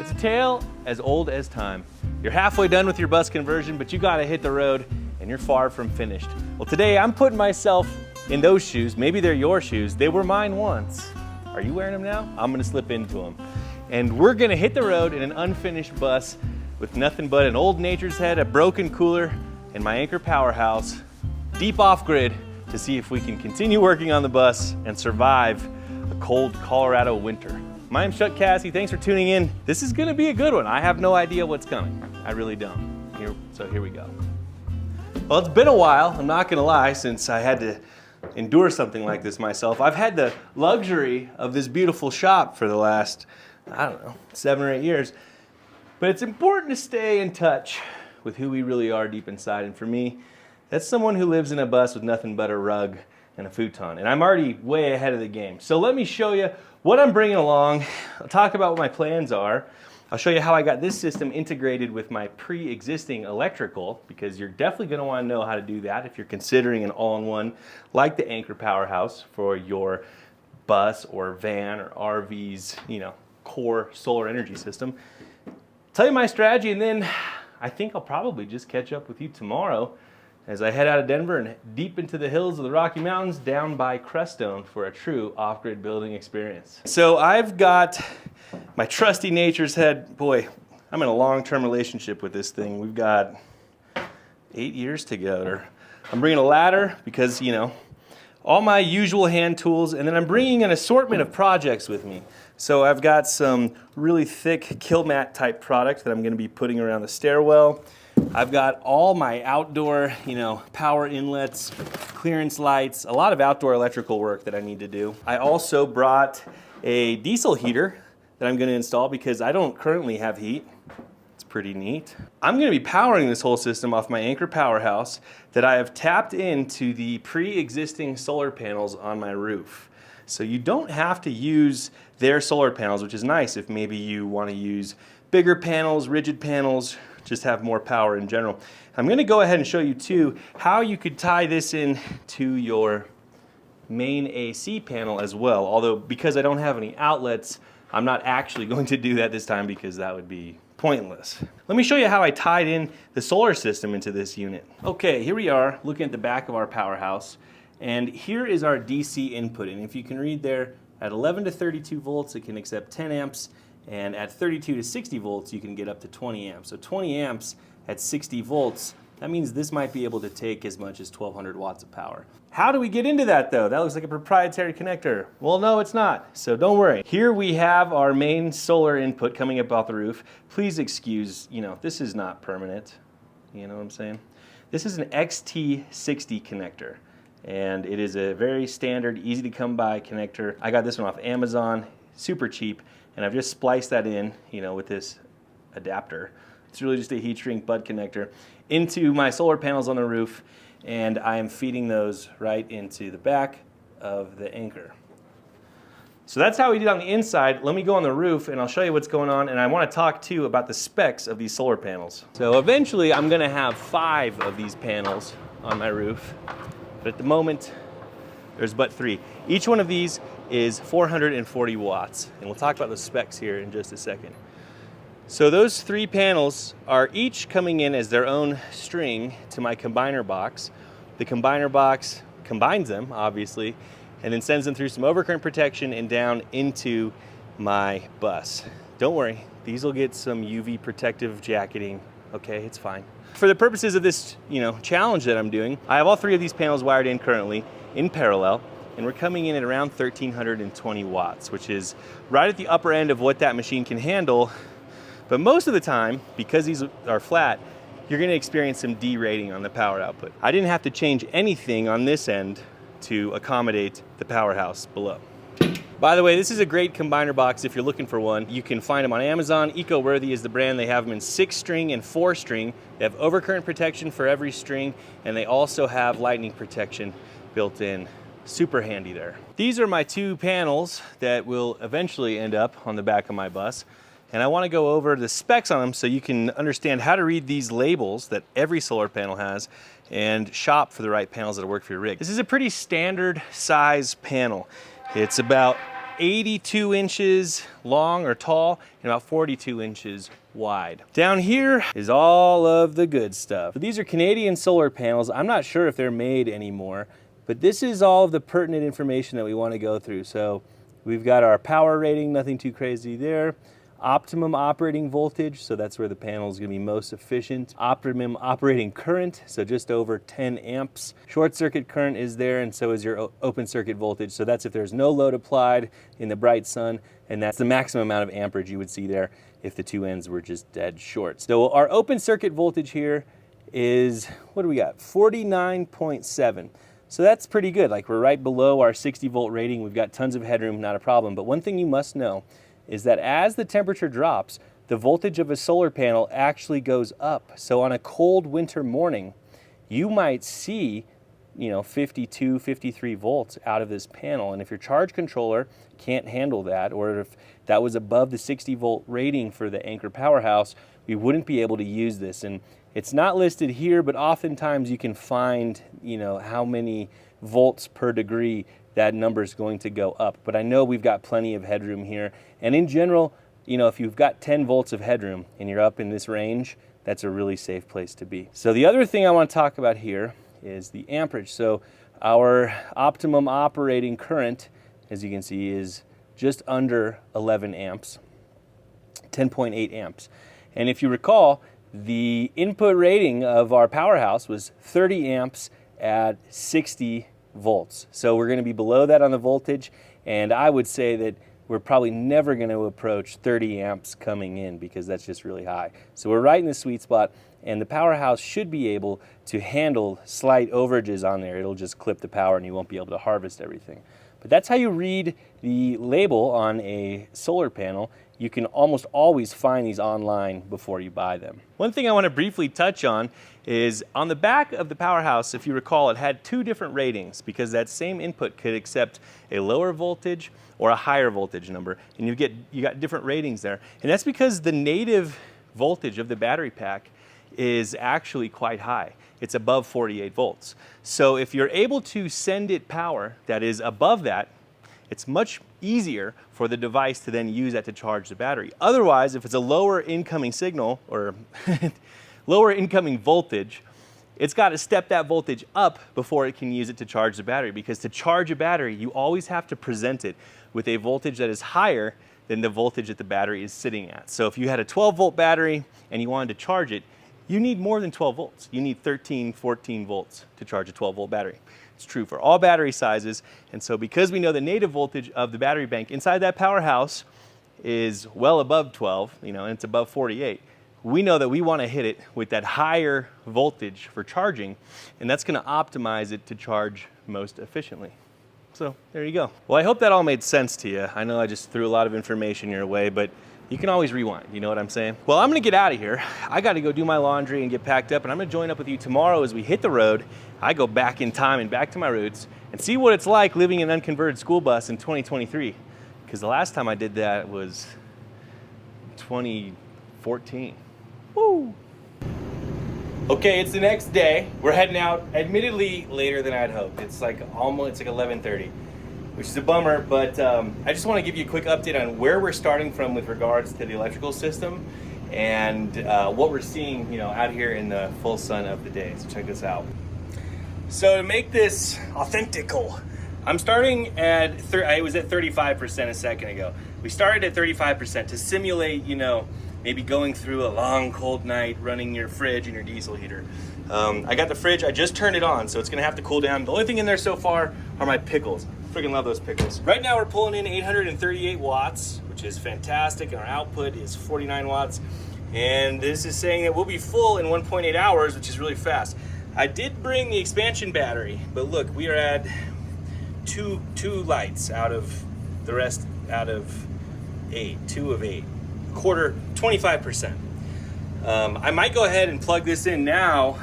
It's a tale as old as time. You're halfway done with your bus conversion, but you gotta hit the road and you're far from finished. Well, today I'm putting myself in those shoes. Maybe they're your shoes. They were mine once. Are you wearing them now? I'm gonna slip into them. And we're gonna hit the road in an unfinished bus with nothing but an old Nature's Head, a broken cooler, and my Anker Powerhouse, deep off grid, to see if we can continue working on the bus and survive a cold Colorado winter. My name's Chuck Cassie, thanks for tuning in. This is gonna be a good one. I have no idea what's coming. I really don't. So here we go. Well, it's been a while, I'm not gonna lie, since I had to endure something like this myself. I've had the luxury of this beautiful shop for the last, I don't know, 7 or 8 years. But it's important to stay in touch with who we really are deep inside. And for me, that's someone who lives in a bus with nothing but a rug and a futon. And I'm already way ahead of the game. So let me show you what I'm bringing along. I'll talk about what my plans are. I'll show you how I got this system integrated with my pre-existing electrical, because you're definitely going to want to know how to do that if you're considering an all-in-one like the Anker Powerhouse for your bus or van or RV's, core solar energy system. Tell you my strategy, and then I think I'll probably just catch up with you tomorrow as I head out of Denver and deep into the hills of the Rocky Mountains down by Crestone for a true off-grid building experience. So I've got my trusty Nature's Head. Boy, I'm in a long-term relationship with this thing. We've got 8 years together. I'm bringing a ladder because, all my usual hand tools, and then I'm bringing an assortment of projects with me. So I've got some really thick kill mat type product that I'm gonna be putting around the stairwell. I've got all my outdoor, power inlets, clearance lights, a lot of outdoor electrical work that I need to do. I also brought a diesel heater that I'm gonna install because I don't currently have heat. It's pretty neat. I'm gonna be powering this whole system off my Anker Powerhouse that I have tapped into the pre-existing solar panels on my roof. So you don't have to use their solar panels, which is nice if maybe you wanna use bigger panels, rigid panels, just have more power in general. I'm gonna go ahead and show you too how you could tie this in to your main AC panel as well. Although because I don't have any outlets, I'm not actually going to do that this time because that would be pointless. Let me show you how I tied in the solar system into this unit. Okay, here we are looking at the back of our powerhouse, and here is our DC input. And if you can read there, at 11 to 32 volts, it can accept 10 amps. And at 32 to 60 volts, you can get up to 20 amps. So 20 amps at 60 volts, that means this might be able to take as much as 1200 watts of power. How do we get into that though? That looks like a proprietary connector. Well, no, it's not, so don't worry. Here we have our main solar input coming up off the roof. Please excuse, this is not permanent. You know what I'm saying? This is an XT60 connector, and it is a very standard, easy to come by connector. I got this one off Amazon, super cheap. And I've just spliced that in, with this adapter. It's really just a heat shrink bud connector into my solar panels on the roof, and I am feeding those right into the back of the Anker. So that's how we did on the inside. Let me go on the roof and I'll show you what's going on, and I want to talk too about the specs of these solar panels. So eventually I'm gonna have 5 of these panels on my roof, but at the moment there's but 3. Each one of these is 440 watts. And we'll talk about the specs here in just a second. So those 3 panels are each coming in as their own string to my combiner box. The combiner box combines them, obviously, and then sends them through some overcurrent protection and down into my bus. Don't worry, these will get some UV protective jacketing. Okay, it's fine. For the purposes of this, challenge that I'm doing, I have all 3 of these panels wired in currently in parallel. And we're coming in at around 1320 watts, which is right at the upper end of what that machine can handle. But most of the time, because these are flat, you're gonna experience some derating on the power output. I didn't have to change anything on this end to accommodate the powerhouse below. By the way, this is a great combiner box if you're looking for one. You can find them on Amazon. EcoWorthy is the brand. They have them in 6-string and 4-string. They have overcurrent protection for every string, and they also have lightning protection built in. Super handy there. These are my 2 panels that will eventually end up on the back of my bus. And I want to go over the specs on them so you can understand how to read these labels that every solar panel has and shop for the right panels that'll work for your rig. This is a pretty standard size panel. It's about 82 inches long or tall and about 42 inches wide. Down here is all of the good stuff. But these are Canadian solar panels. I'm not sure if they're made anymore, but this is all of the pertinent information that we want to go through. So we've got our power rating, nothing too crazy there. Optimum operating voltage, so that's where the panel is going to be most efficient. Optimum operating current, so just over 10 amps. Short circuit current is there, and so is your open circuit voltage. So that's if there's no load applied in the bright sun, and that's the maximum amount of amperage you would see there if the two ends were just dead short. So our open circuit voltage here is, what do we got? 49.7. So that's pretty good. Like, we're right below our 60 volt rating. We've got tons of headroom, not a problem. But one thing you must know is that as the temperature drops, the voltage of a solar panel actually goes up. So on a cold winter morning, you might see, 52, 53 volts out of this panel. And if your charge controller can't handle that, or if that was above the 60 volt rating for the Anker Powerhouse, we wouldn't be able to use this. And it's not listed here, but oftentimes you can find, how many volts per degree that number is going to go up. But I know we've got plenty of headroom here. And in general, if you've got 10 volts of headroom and you're up in this range, that's a really safe place to be. So the other thing I want to talk about here is the amperage. So our optimum operating current, as you can see, is just under 11 amps, 10.8 amps. And if you recall, the input rating of our Powerhouse was 30 amps at 60 volts. So we're going to be below that on the voltage, and I would say that we're probably never going to approach 30 amps coming in because that's just really high. So we're right in the sweet spot, and the Powerhouse should be able to handle slight overages on there. It'll just clip the power and you won't be able to harvest everything. But that's how you read the label on a solar panel. You can almost always find these online before you buy them. One thing I want to briefly touch on is on the back of the Powerhouse, if you recall, it had two different ratings because that same input could accept a lower voltage or a higher voltage number, and you got different ratings there. And that's because the native voltage of the battery pack is actually quite high. It's above 48 volts. So if you're able to send it power that is above that, it's much easier for the device to then use that to charge the battery. Otherwise, if it's a lower incoming signal or lower incoming voltage, it's got to step that voltage up before it can use it to charge the battery, because to charge a battery, you always have to present it with a voltage that is higher than the voltage that the battery is sitting at. So if you had a 12 volt battery and you wanted to charge it, you need more than 12 volts. You need 13, 14 volts to charge a 12 volt battery. It's true for all battery sizes. And so because we know the native voltage of the battery bank inside that Powerhouse is well above 12, and it's above 48, we know that we want to hit it with that higher voltage for charging, and that's going to optimize it to charge most efficiently. So there you go. Well, I hope that all made sense to you. I know I just threw a lot of information your way, but you can always rewind, you know what I'm saying? Well, I'm gonna get out of here. I gotta go do my laundry and get packed up, and I'm gonna join up with you tomorrow as we hit the road. I go back in time and back to my roots and see what it's like living in an unconverted school bus in 2023. Because the last time I did that was 2014. Woo! Okay, it's the next day. We're heading out, admittedly later than I'd hoped. It's like 11:30. Which is a bummer, but I just want to give you a quick update on where we're starting from with regards to the electrical system and what we're seeing, out here in the full sun of the day. So check this out. So to make this authentical, I'm starting at, I was at 35% a second ago. We started at 35% to simulate, maybe going through a long cold night, running your fridge and your diesel heater. I got the fridge, I just turned it on, so it's gonna have to cool down. The only thing in there so far are my pickles. Freaking love those pickles. Right now we're pulling in 838 watts, which is fantastic, and our output is 49 watts. And this is saying that we'll be full in 1.8 hours, which is really fast. I did bring the expansion battery, but look, we are at two lights out of the rest out of 8, 2 of 8, quarter, 25%. I might go ahead and plug this in now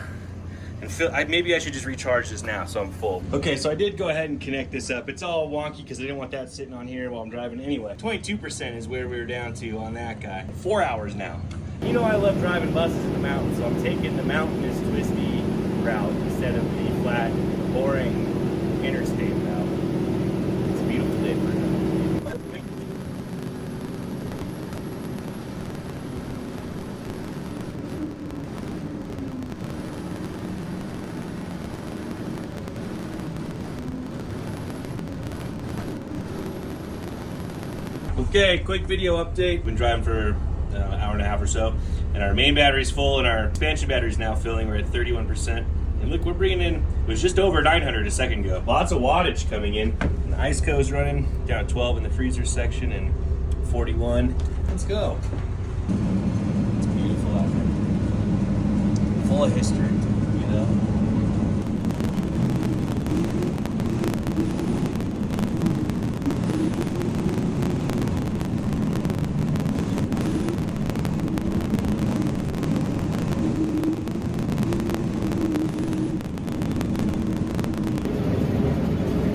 and maybe I should just recharge this now so I'm full. Okay, so I did go ahead and connect this up. It's all wonky because I didn't want that sitting on here while I'm driving anyway. 22% is where we were down to on that guy. 4 hours now. I love driving buses in the mountains, so I'm taking the mountainous twisty route instead of the flat, boring interstate route. It's a beautiful day for it. Okay, quick video update. Been driving for an hour and a half or so, and our main battery's full, and our expansion battery's now filling. We're at 31%. And look, we're bringing in, it was just over 900 a second ago. Lots of wattage coming in. And the ice co's running down at 12 in the freezer section and 41. Let's go. It's beautiful out there. Full of history, you know?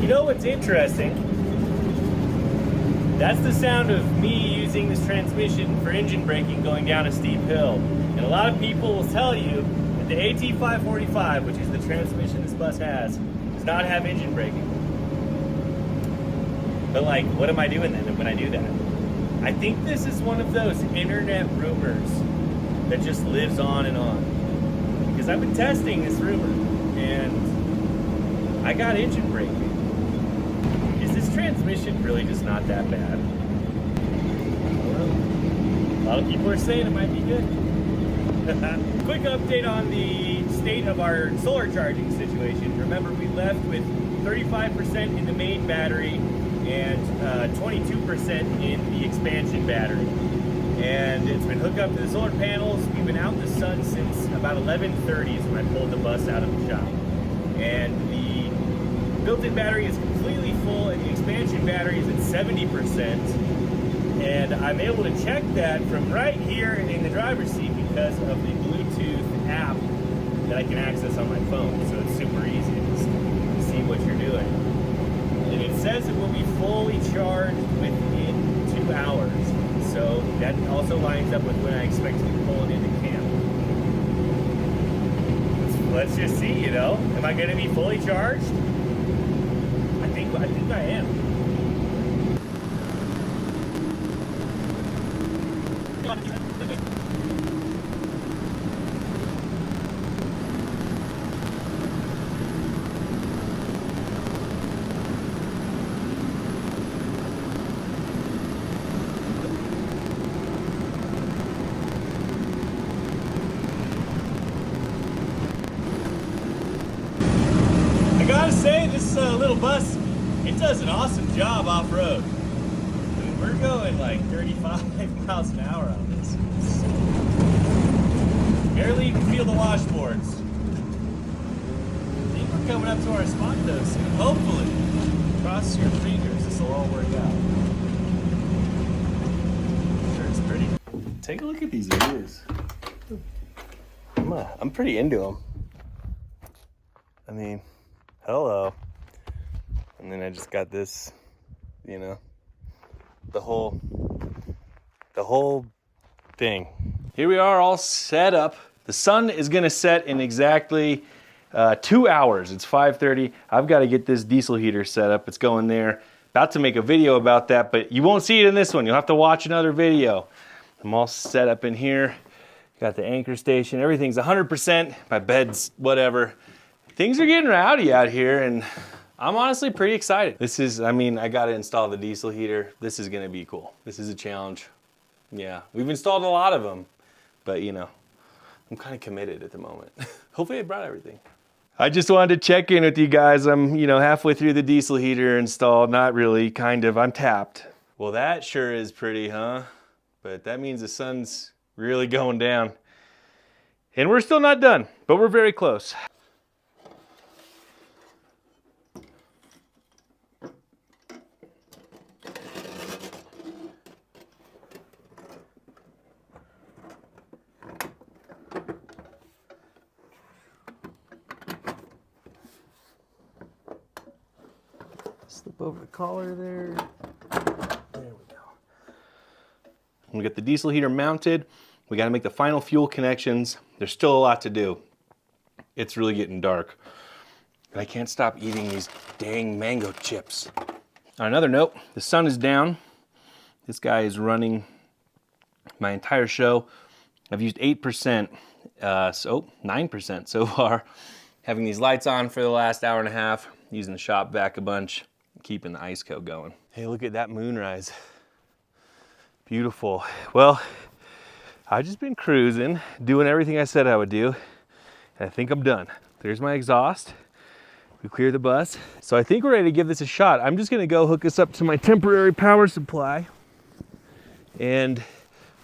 You know what's interesting? That's the sound of me using this transmission for engine braking going down a steep hill. And a lot of people will tell you that the AT545, which is the transmission this bus has, does not have engine braking. But like, what am I doing then when I do that? I think this is one of those internet rumors that just lives on and on. Because I've been testing this rumor, and I got engine braking. This transmission really just not that bad. A lot of people are saying it might be good. Quick update on the state of our solar charging situation. Remember, we left with 35% in the main battery and 22% in the expansion battery. And it's been hooked up to the solar panels. We've been out in the sun since about 11:30 is when I pulled the bus out of the shop. And the built-in battery is completely full, and the expansion battery is at 70%. And I'm able to check that from right here in the driver's seat because of the Bluetooth app that I can access on my phone. So it's super easy to see what you're doing. And it says it will be fully charged within 2 hours. So that also lines up with when I expect to be pulling into camp. Let's just see, you know, am I going to be fully charged? I think I am. I gotta say, this little bus, it does an awesome job off-road. I mean, we're going like 35 miles an hour on this. Barely even feel the washboards. I think we're coming up to our spot though soon. Hopefully, cross your fingers, this will all work out. I'm sure it's pretty. Take a look at these views. I'm pretty into them. I mean, hello. And then I just got this, you know, the whole thing. Here we are all set up. The sun is gonna set in exactly 2 hours. It's 5:30. I've got to get this diesel heater set up. It's going there. About to make a video about that, but you won't see it in this one. You'll have to watch another video. I'm all set up in here. Got the anchor station. Everything's 100%. My bed's whatever. Things are getting rowdy out here, and I'm honestly pretty excited. This is, I mean, I gotta install the diesel heater. This is gonna be cool. This is a challenge. Yeah, we've installed a lot of them, but you know, I'm kind of committed at the moment. Hopefully I brought everything. I just wanted to check in with you guys. I'm, you know, halfway through the diesel heater installed. Not really, kind of, I'm tapped. Well, that sure is pretty, huh? But that means the sun's really going down. And we're still not done, but we're very close. Slip over the collar there. There we go. We got the diesel heater mounted. We got to make the final fuel connections. There's still a lot to do. It's really getting dark. And I can't stop eating these dang mango chips. On another note, the sun is down. This guy is running my entire show. I've used 8%, 9% so far. Having these lights on for the last hour and a half, using the shop vac a bunch, keeping the ice coat going. Hey, look at that moonrise. Beautiful. Well, I've just been cruising, doing everything I said I would do, and I think I'm done. There's my exhaust. We cleared the bus. So I think we're ready to give this a shot. I'm just gonna go hook this up to my temporary power supply and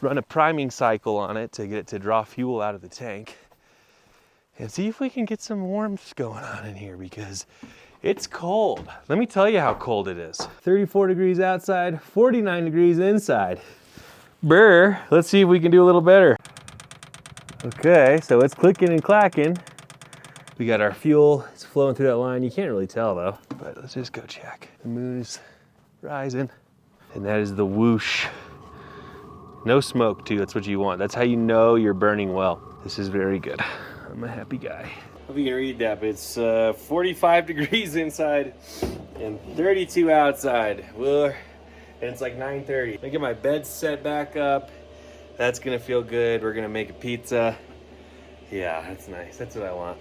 run a priming cycle on it to get it to draw fuel out of the tank and see if we can get some warmth going on in here because it's cold. Let me tell you how cold it is. 34 degrees outside, 49 degrees inside. Brr, let's see if we can do a little better. Okay, so it's clicking and clacking. We got our fuel, it's flowing through that line. You can't really tell though, but let's just go check. The moon is rising, and that is the whoosh. No smoke too, that's what you want. That's how you know you're burning well. This is very good. I'm a happy guy. Hope you can read that, but it's 45 degrees inside and 32 outside. And it's like 9:30. I get my bed set back up. That's gonna feel good. We're gonna make a pizza. Yeah, that's nice. That's what I want.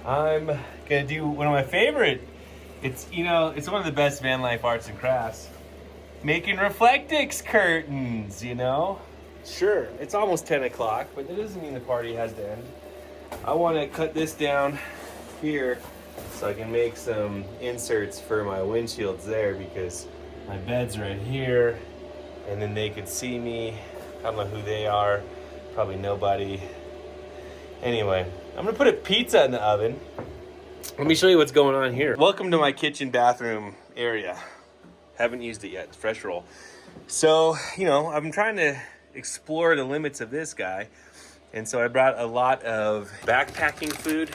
I'm gonna do one of my favorite. It's, you know, it's one of the best van life arts and crafts. Making Reflectix curtains, you know? Sure, it's almost 10 o'clock, but that doesn't mean the party has to end. I want to cut this down here so I can make some inserts for my windshields there because my bed's right here and then they could see me. I don't know who they are, probably nobody. Anyway, I'm gonna put a pizza in the oven. Let me show you what's going on here. Welcome to my kitchen bathroom area. Haven't used it yet, it's fresh roll. So, you know, I've been trying to explore the limits of this guy. And so I brought a lot of backpacking food,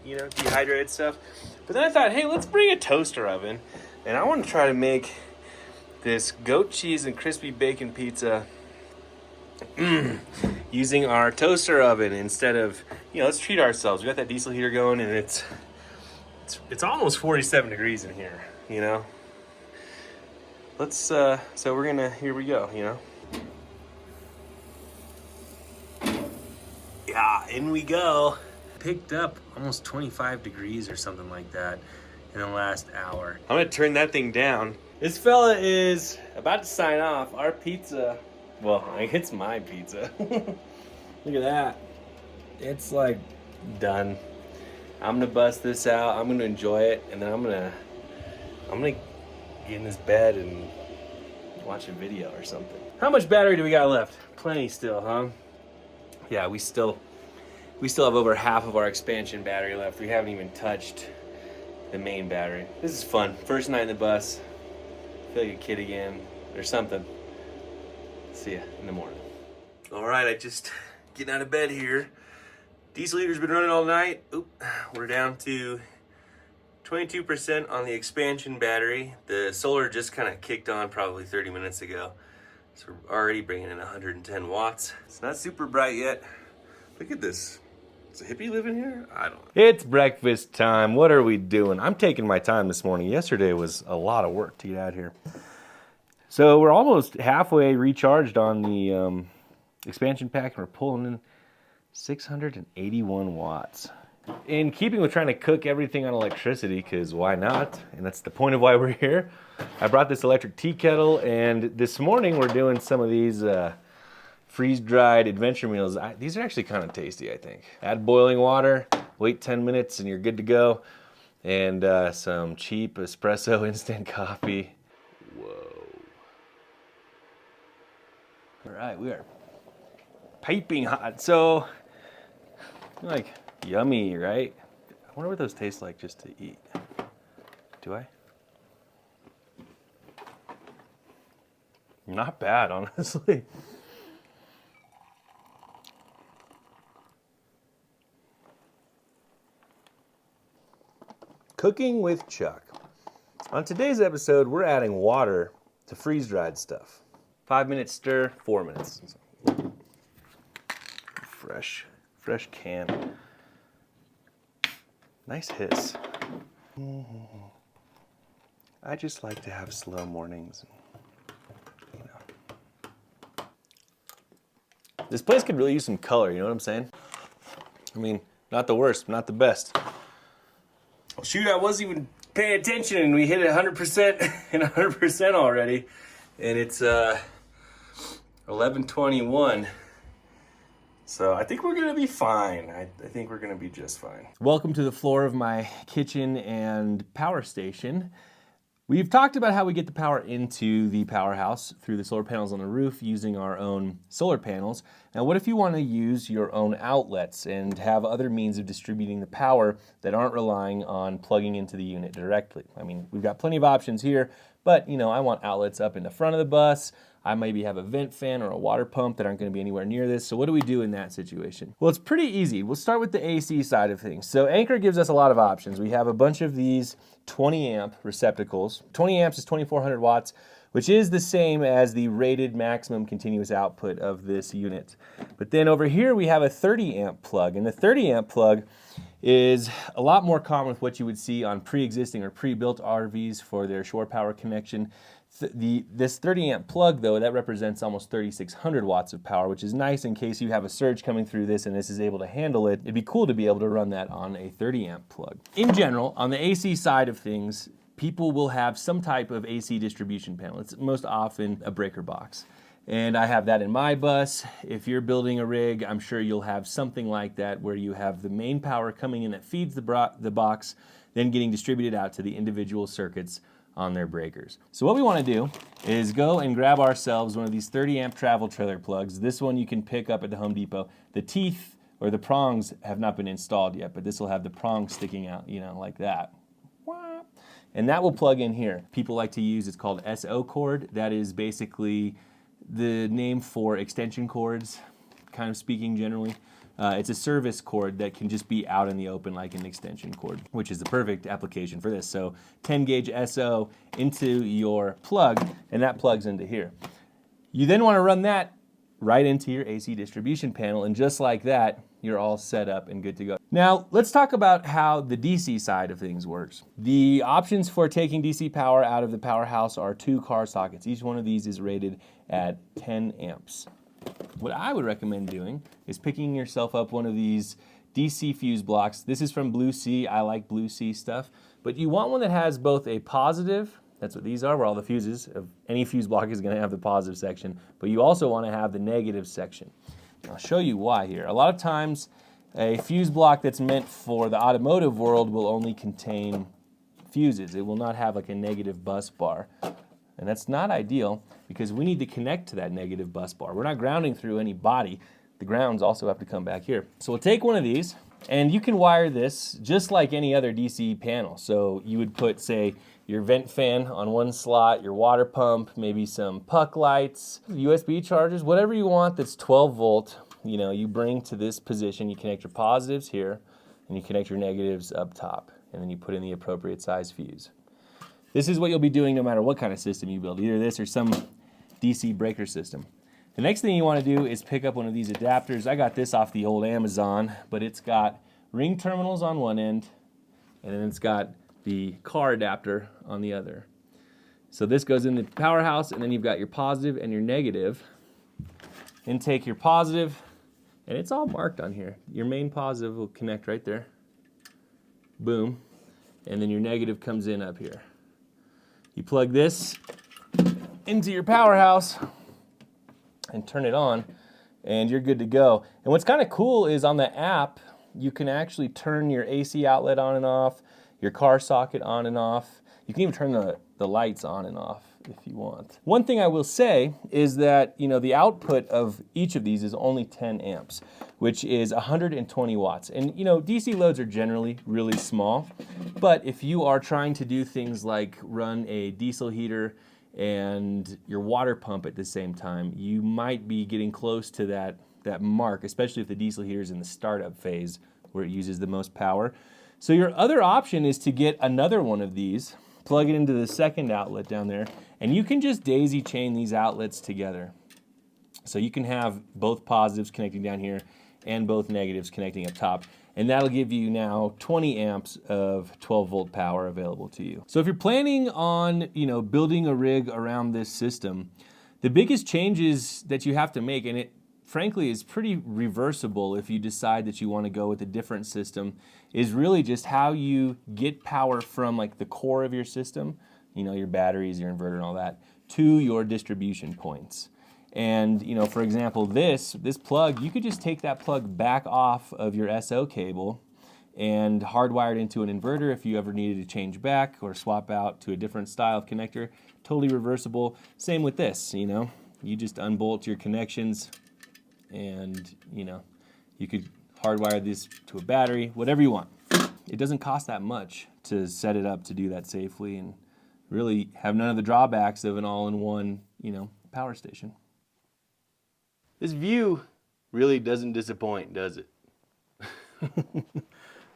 you know, dehydrated stuff. But then I thought, hey, let's bring a toaster oven. And I want to try to make this goat cheese and crispy bacon pizza using our toaster oven instead of, you know, let's treat ourselves. We got that diesel heater going and it's almost 47 degrees in here, you know. Let's, so we're gonna, here we go, you know. Yeah, in we go. Picked up almost 25 degrees or something like that in the last hour. I'm gonna turn that thing down. This fella is about to sign off. Our pizza, well, it's my pizza. Look at that. It's like done. I'm gonna bust this out. I'm gonna enjoy it, and then I'm gonna get in this bed and watch a video or something. How much battery do we got left? Plenty still, huh? Yeah, we still have over half of our expansion battery left. We haven't even touched the main battery. This is fun. First night in the bus. Feel like a kid again or something. See ya in the morning. All right, I just getting out of bed here. Diesel heater's been running all night. Oop, we're down to 22% on the expansion battery. The solar just kind of kicked on probably 30 minutes ago. So we're already bringing in 110 watts. It's not super bright yet. Look at this. Is a hippie living here? I don't know. It's breakfast time. What are we doing? I'm taking my time this morning. Yesterday was a lot of work to get out here. So we're almost halfway recharged on the expansion pack and we're pulling in 681 watts. In keeping with trying to cook everything on electricity, because why not? And that's the point of why we're here. I brought this electric tea kettle, and this morning we're doing some of these freeze-dried adventure meals. These are actually kind of tasty, I think. Add boiling water, wait 10 minutes, and you're good to go. And some cheap espresso instant coffee. Whoa. All right, we are piping hot. So, like, yummy, right? I wonder what those taste like just to eat. Do I? Not bad, honestly. Cooking with Chuck. On today's episode, we're adding water to freeze-dried stuff. 5 minutes stir, 4 minutes. Fresh can. Nice hiss. I just like to have slow mornings. You know. This place could really use some color, you know what I'm saying? I mean, not the worst, not the best. Well, shoot, I wasn't even paying attention and we hit 100% and 100% already. And it's 11:21. So I think we're gonna be fine. I think we're gonna be just fine. Welcome to the floor of my kitchen and power station. We've talked about how we get the power into the powerhouse through the solar panels on the roof using our own solar panels. Now, what if you want to use your own outlets and have other means of distributing the power that aren't relying on plugging into the unit directly? I mean, we've got plenty of options here, but I want outlets up in the front of the bus. I maybe have a vent fan or a water pump that aren't going to be anywhere near this. So what do we do in that situation? Well, it's pretty easy. We'll start with the AC side of things. So Anker gives us a lot of options. We have a bunch of these 20 amp receptacles. 20 amps is 2400 watts, which is the same as the rated maximum continuous output of this unit. But then over here we have a 30 amp plug, and the 30 amp plug is a lot more common with what you would see on pre-existing or pre-built RVs for their shore power connection. This 30 amp plug, though, that represents almost 3600 watts of power, which is nice in case you have a surge coming through this and this is able to handle it. It'd be cool to be able to run that on a 30 amp plug. In general, on the AC side of things, people will have some type of AC distribution panel. It's most often a breaker box. And I have that in my bus. If you're building a rig, I'm sure you'll have something like that where you have the main power coming in that feeds the box, then getting distributed out to the individual circuits on their breakers. So what we want to do is go and grab ourselves one of these 30 amp travel trailer plugs. This one you can pick up at the Home Depot. The teeth or the prongs have not been installed yet, but this will have the prongs sticking out, like that. And that will plug in here. People like to use, it's called SO cord. That is basically the name for extension cords, kind of speaking generally. It's a service cord that can just be out in the open like an extension cord, which is the perfect application for this. So 10 gauge SO into your plug, and that plugs into here. You then want to run that right into your AC distribution panel, and just like that, you're all set up and good to go. Now, let's talk about how the DC side of things works. The options for taking DC power out of the powerhouse are 2 car sockets. Each one of these is rated at 10 amps. What I would recommend doing is picking yourself up one of these DC fuse blocks. This is from Blue Sea. I like Blue Sea stuff. But you want one that has both a positive, that's what these are, where all the fuses of any fuse block is going to have the positive section, but you also want to have the negative section. I'll show you why here. A lot of times, a fuse block that's meant for the automotive world will only contain fuses. It will not have like a negative bus bar. And that's not ideal because we need to connect to that negative bus bar. We're not grounding through any body. The grounds also have to come back here. So we'll take one of these, and you can wire this just like any other DC panel. So you would put, say, your vent fan on one slot, your water pump, maybe some puck lights, USB chargers, whatever you want that's 12 volt, you bring to this position. You connect your positives here, and you connect your negatives up top, and then you put in the appropriate size fuse. This is what you'll be doing no matter what kind of system you build, either this or some DC breaker system. The next thing you want to do is pick up one of these adapters. I got this off the old Amazon, but it's got ring terminals on one end, and then it's got the car adapter on the other. So this goes in the powerhouse, and then you've got your positive and your negative. Then take your positive, and it's all marked on here. Your main positive will connect right there. Boom. And then your negative comes in up here. You plug this into your powerhouse and turn it on, and you're good to go. And what's kind of cool is on the app, you can actually turn your AC outlet on and off, your car socket on and off. You can even turn the lights on and off if you want. One thing I will say is that the output of each of these is only 10 amps, which is 120 watts. And DC loads are generally really small, but if you are trying to do things like run a diesel heater and your water pump at the same time, you might be getting close to that mark, especially if the diesel heater is in the startup phase where it uses the most power. So your other option is to get another one of these, plug it into the second outlet down there, and you can just daisy chain these outlets together. So you can have both positives connecting down here and both negatives connecting up top. And that'll give you now 20 amps of 12 volt power available to you. So if you're planning on, building a rig around this system, the biggest changes that you have to make, and it frankly is pretty reversible if you decide that you want to go with a different system, is really just how you get power from like the core of your system, your batteries, your inverter and all that, to your distribution points. And you know, for example, this plug, you could just take that plug back off of your SO cable and hardwire it into an inverter if you ever needed to change back or swap out to a different style of connector. Totally reversible. Same with this, you know. You just unbolt your connections and, you know, you could hardwire this to a battery, whatever you want. It doesn't cost that much to set it up to do that safely and really have none of the drawbacks of an all-in-one, you know, power station. This view really doesn't disappoint, does it?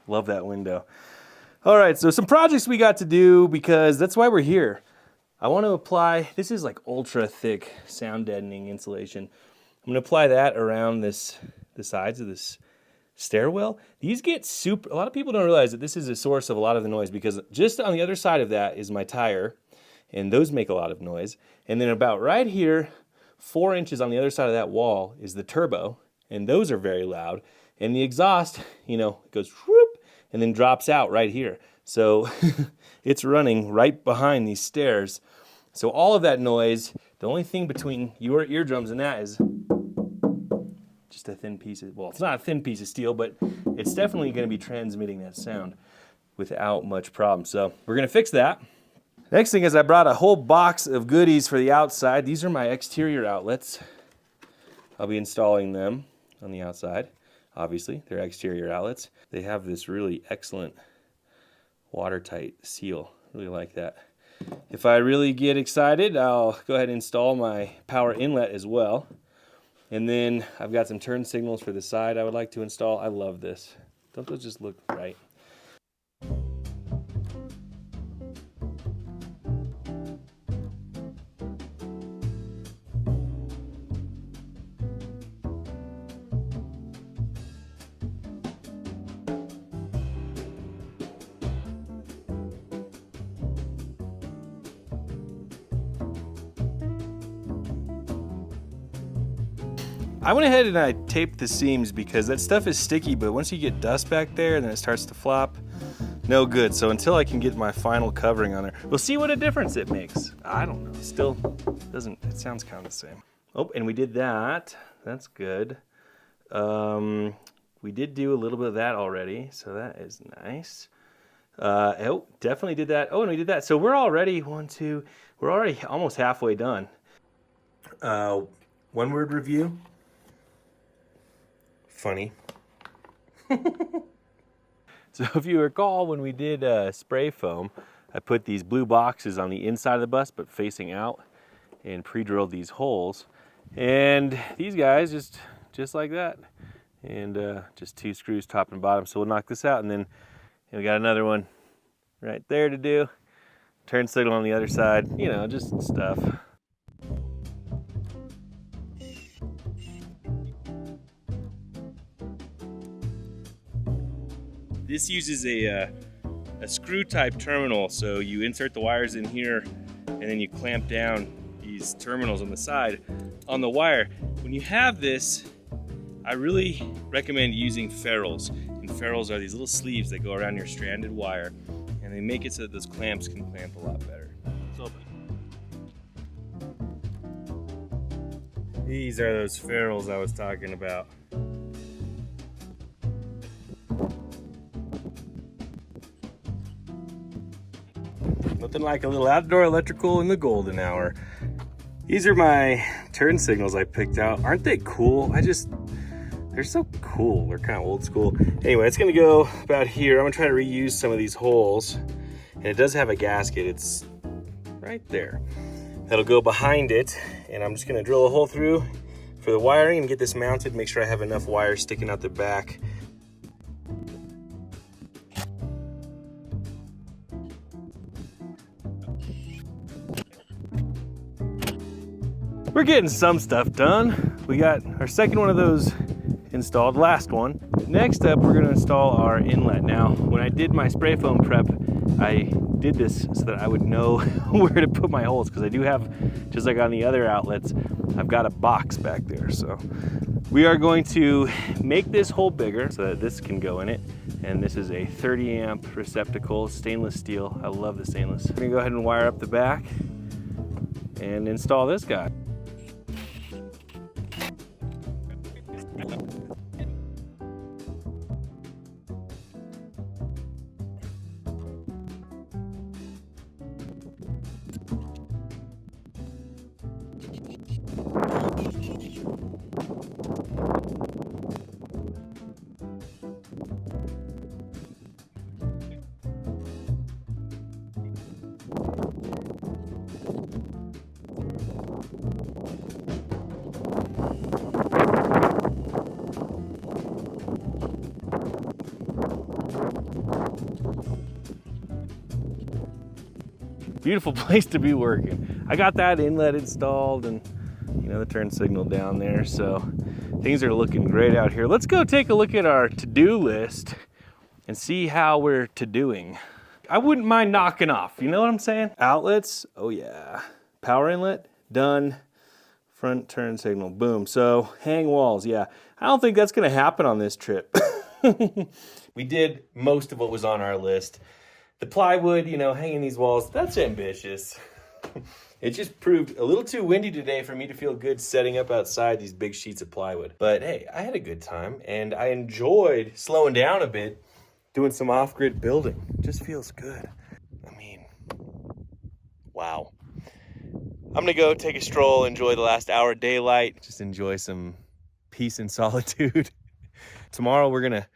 Love that window. All right, so some projects we got to do because that's why we're here. I want to apply, this is like ultra thick sound deadening insulation. I'm going to apply that around the sides of this stairwell. These get super, a lot of people don't realize that this is a source of a lot of the noise because just on the other side of that is my tire, and those make a lot of noise. And then about right here, 4 inches on the other side of that wall is the turbo, and those are very loud. And the exhaust, you know, goes whoop, and then drops out right here. So it's running right behind these stairs. So all of that noise, the only thing between your eardrums and that is just a thin piece of, well, it's not a thin piece of steel, but it's definitely going to be transmitting that sound without much problem. So we're going to fix that. Next thing is I brought a whole box of goodies for the outside. These are my exterior outlets. I'll be installing them on the outside. Obviously, they're exterior outlets. They have this really excellent watertight seal. Really like that. If I really get excited, I'll go ahead and install my power inlet as well. And then I've got some turn signals for the side I would like to install. I love this. Don't those just look right? I went ahead and I taped the seams because that stuff is sticky, but once you get dust back there and then it starts to flop, no good. So until I can get my final covering on there, we'll see what a difference it makes. I don't know, still doesn't, it sounds kind of the same. Oh, and we did that, that's good. We did do a little bit of that already, so that is nice. Oh, definitely did that. Oh, and we did that. So we're already, we're already almost halfway done. One word review. Funny. So if you recall, when we did spray foam, I put these blue boxes on the inside of the bus but facing out and pre-drilled these holes, and these guys just like that, and just 2 screws top and bottom. So we'll knock this out, and then we got another one right there to do, turn signal on the other side, you know, just stuff. This uses a screw type terminal, so you insert the wires in here and then you clamp down these terminals on the side on the wire. When you have this, I really recommend using ferrules, and ferrules are these little sleeves that go around your stranded wire, and they make it so that those clamps can clamp a lot better. These are those ferrules I was talking about. Nothing like a little outdoor electrical in the golden hour. These are my turn signals I picked out. Aren't they cool? They're so cool. They're kind of old school. Anyway, it's gonna go about here. I'm gonna try to reuse some of these holes. And it does have a gasket. It's right there. That'll go behind it. And I'm just gonna drill a hole through for the wiring and get this mounted. Make sure I have enough wire sticking out the back. We're getting some stuff done. We got our second one of those installed, last one. Next up, we're gonna install our inlet. Now, when I did my spray foam prep, I did this so that I would know where to put my holes, because I do have, just like on the other outlets, I've got a box back there. So we are going to make this hole bigger so that this can go in it. And this is a 30 amp receptacle, stainless steel. I love the stainless. We're gonna go ahead and wire up the back and install this guy. Beautiful place to be working. I got that inlet installed and the turn signal down there, so things are looking great out here. Let's go take a look at our to-do list and see how we're to-doing. I wouldn't mind knocking off, you know what I'm saying? Outlets, oh yeah. Power inlet, done. Front turn signal, boom. So hang walls, yeah. I don't think that's gonna happen on this trip. We did most of what was on our list. The plywood, hanging these walls, that's ambitious. It just proved a little too windy today for me to feel good setting up outside these big sheets of plywood. But hey, I had a good time and I enjoyed slowing down a bit, doing some off-grid building. It just feels good. I mean, wow. I'm gonna go take a stroll, enjoy the last hour of daylight, just enjoy some peace and solitude. Tomorrow we're gonna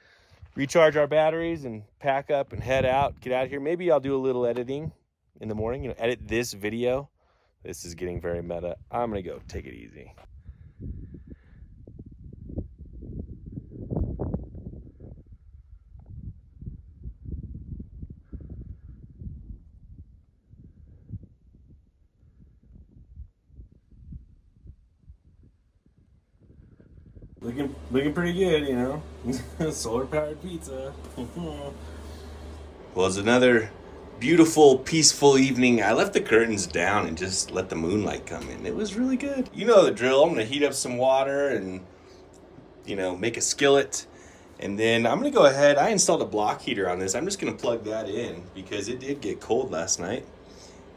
recharge our batteries and pack up and head out, get out of here. Maybe I'll do a little editing in the morning, edit this video. This is getting very meta. I'm gonna go take it easy. Looking pretty good, Solar powered pizza. Well, it's another beautiful, peaceful evening. I left the curtains down and just let the moonlight come in. It was really good. You know the drill. I'm gonna heat up some water and, make a skillet. And then I'm gonna go ahead. I installed a block heater on this. I'm just gonna plug that in because it did get cold last night.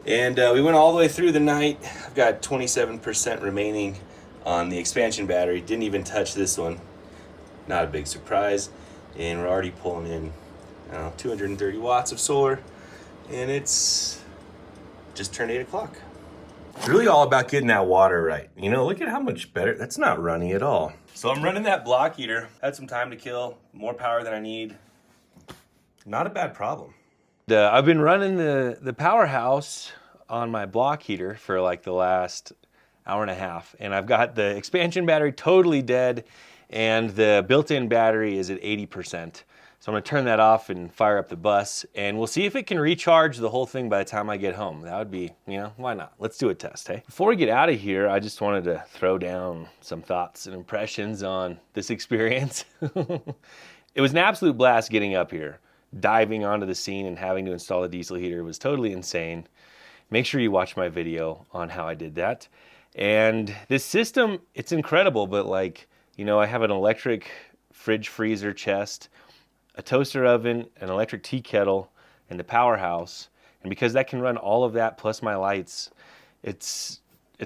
And we went all the way through the night. I've got 27% remaining on the expansion battery. Didn't even touch this one. Not a big surprise. And we're already pulling in 230 watts of solar. And it's just turned 8 o'clock. It's really all about getting that water right. Look at how much better. That's not runny at all. So I'm running that block heater. Had some time to kill, more power than I need. Not a bad problem. I've been running the Powerhouse on my block heater for like the last hour and a half. And I've got the expansion battery totally dead and the built-in battery is at 80%. So I'm gonna turn that off and fire up the bus and we'll see if it can recharge the whole thing by the time I get home. That would be, why not? Let's do a test, hey? Before we get out of here, I just wanted to throw down some thoughts and impressions on this experience. It was an absolute blast getting up here. Diving onto the scene and having to install a diesel heater was totally insane. Make sure you watch my video on how I did that. And this system, it's incredible, but I have an electric fridge freezer chest, a toaster oven, an electric tea kettle, and the Powerhouse. And because that can run all of that plus my lights, it's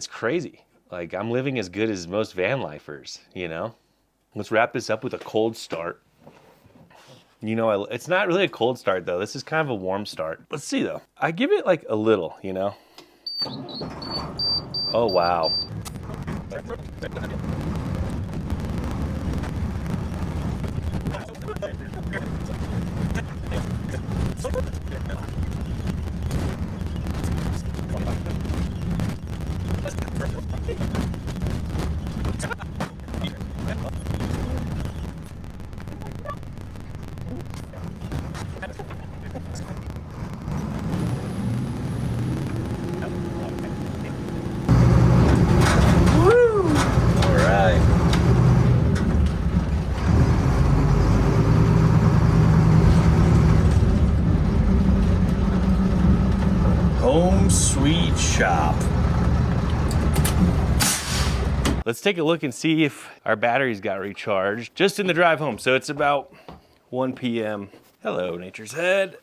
crazy. I'm living as good as most van lifers, Let's wrap this up with a cold start. It's not really a cold start though. This is kind of a warm start. Let's see though. I give it a little, Oh, wow. Home sweet shop. Let's take a look and see if our batteries got recharged just in the drive home. So it's about 1 p.m. Hello, Nature's Head.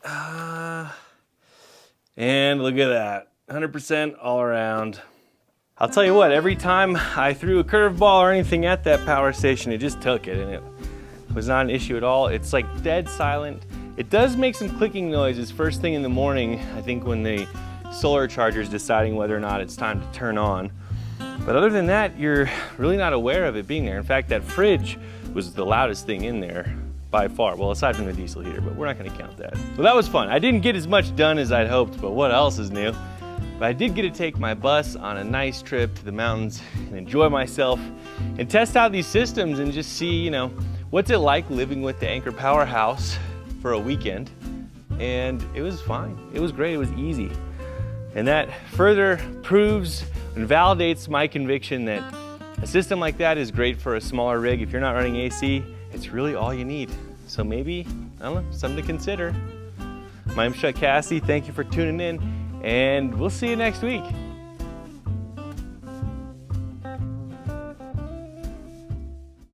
And look at that, 100% all around. I'll tell you what, every time I threw a curveball or anything at that power station, it just took it, and it was not an issue at all. It's like dead silent. It does make some clicking noises first thing in the morning, I think, when the solar charger is deciding whether or not it's time to turn on. But other than that, you're really not aware of it being there. In fact, that fridge was the loudest thing in there by far. Well, aside from the diesel heater, but we're not gonna count that. Well, that was fun. I didn't get as much done as I'd hoped, but what else is new? But I did get to take my bus on a nice trip to the mountains and enjoy myself and test out these systems and just see, you know, what's it like living with the Anker Powerhouse for a weekend. And it was fine. It was great. It was easy. And that further proves and validates my conviction that a system like that is great for a smaller rig. If you're not running AC, it's really all you need. So maybe, I don't know, something to consider. My name's Chuck Cassidy. Thank you for tuning in, and we'll see you next week.